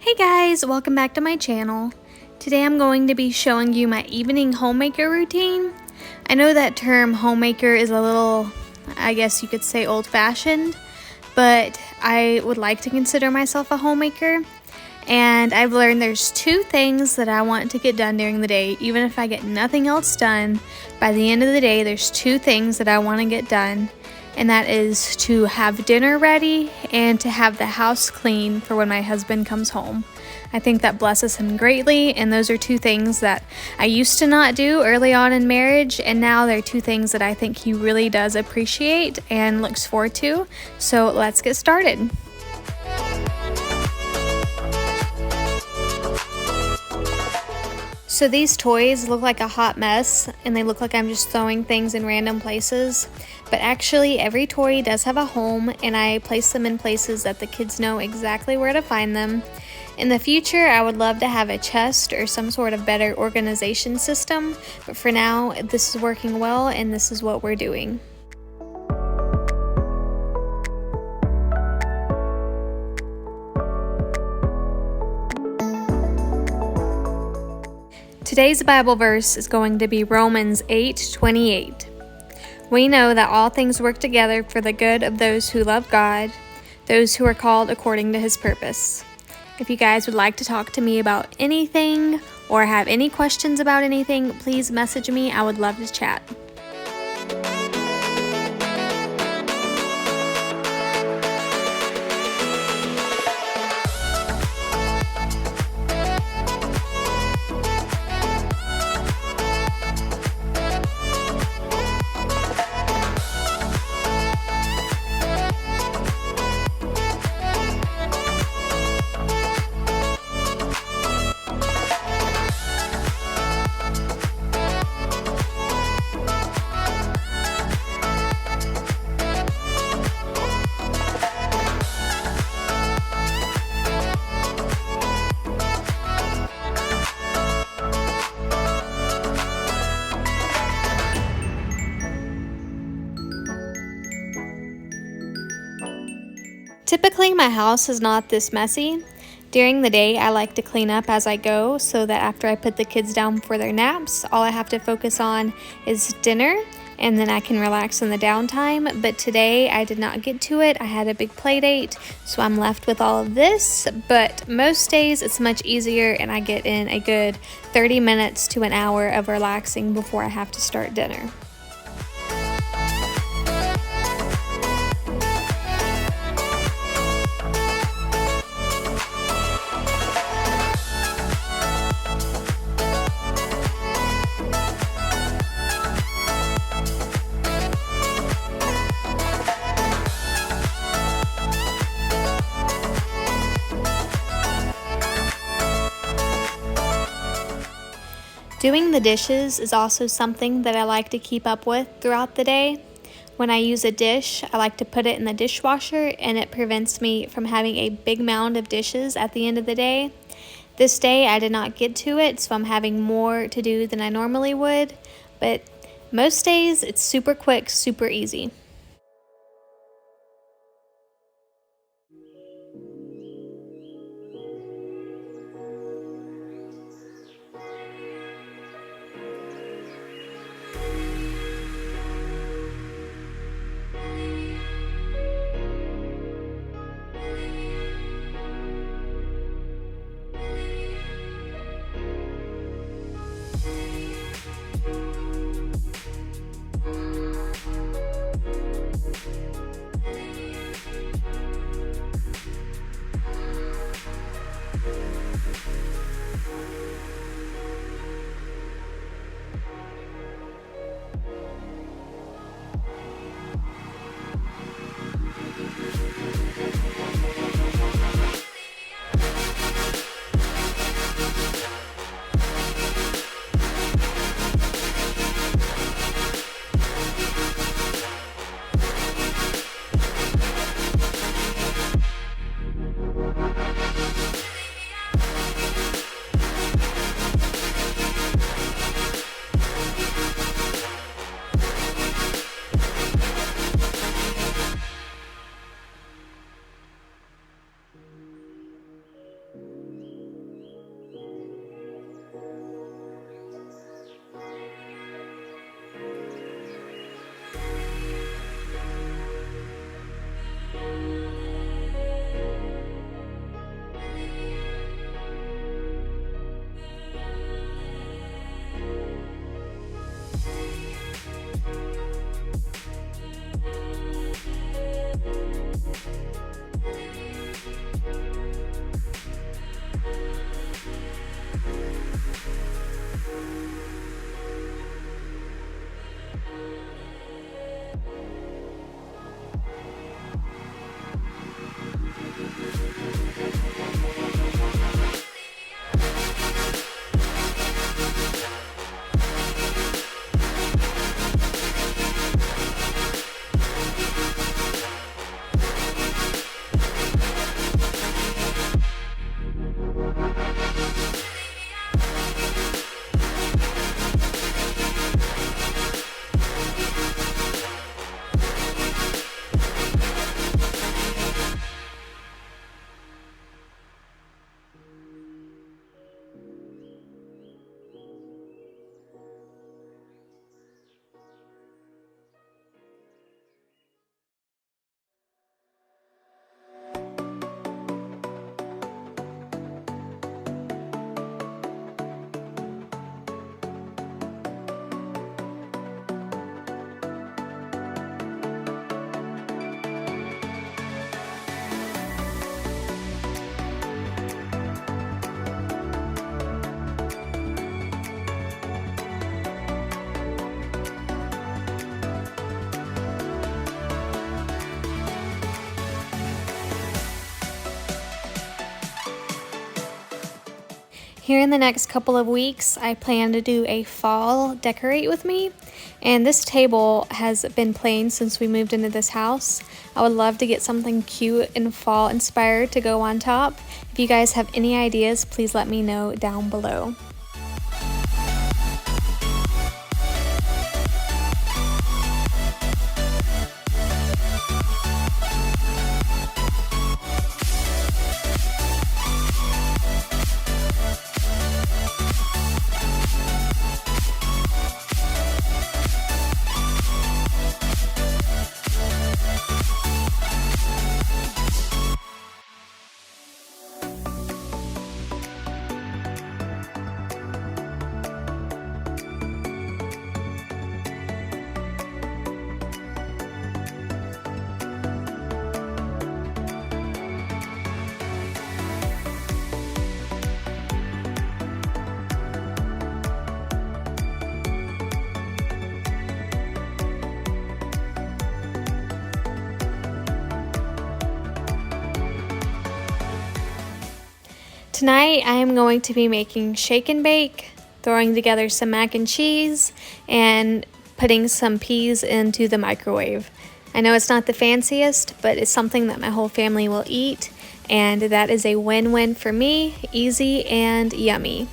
Hey guys, welcome back to my channel. Today I'm going to be showing you my evening homemaker routine. I know that term homemaker is a little, I guess you could say, old-fashioned, but I would like to consider myself a homemaker. And I've learned there's two things that I want to get done during the day. Even if I get nothing else done, by the end of the day there's two things that I want to get done. And that is to have dinner ready and to have the house clean for when my husband comes home. I think that blesses him greatly, and those are two things that I used to not do early on in marriage, and now they're two things that I think he really does appreciate and looks forward to. So let's get started. So these toys look like a hot mess, and they look like I'm just throwing things in random places. But actually, every toy does have a home, and I place them in places that the kids know exactly where to find them. In the future, I would love to have a chest or some sort of better organization system, but for now, this is working well, and this is what we're doing. Today's Bible verse is going to be Romans 8:28. We know that all things work together for the good of those who love God, those who are called according to His purpose. If you guys would like to talk to me about anything or have any questions about anything, please message me. I would love to chat. Typically, my house is not this messy. During the day, I like to clean up as I go so that after I put the kids down for their naps, all I have to focus on is dinner, and then I can relax in the downtime. But today, I did not get to it. I had a big play date, so I'm left with all of this. But most days, it's much easier, and I get in a good 30 minutes to an hour of relaxing before I have to start dinner. Doing the dishes is also something that I like to keep up with throughout the day. When I use a dish, I like to put it in the dishwasher, and it prevents me from having a big mound of dishes at the end of the day. This day I did not get to it, so I'm having more to do than I normally would, but most days it's super quick, super easy. Here in the next couple of weeks, I plan to do a fall decorate with me, and this table has been plain since we moved into this house. I would love to get something cute and fall inspired to go on top. If you guys have any ideas, please let me know down below. Tonight I am going to be making shake and bake, throwing together some mac and cheese, and putting some peas into the microwave. I know it's not the fanciest, but it's something that my whole family will eat, and that is a win-win for me, easy and yummy.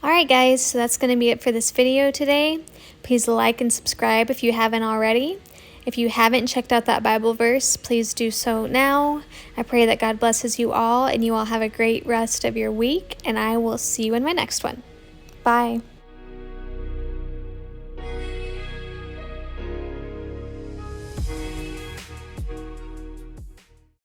Alright guys, so that's going to be it for this video today. Please like and subscribe if you haven't already. If you haven't checked out that Bible verse, please do so now. I pray that God blesses you all and you all have a great rest of your week, and I will see you in my next one. Bye.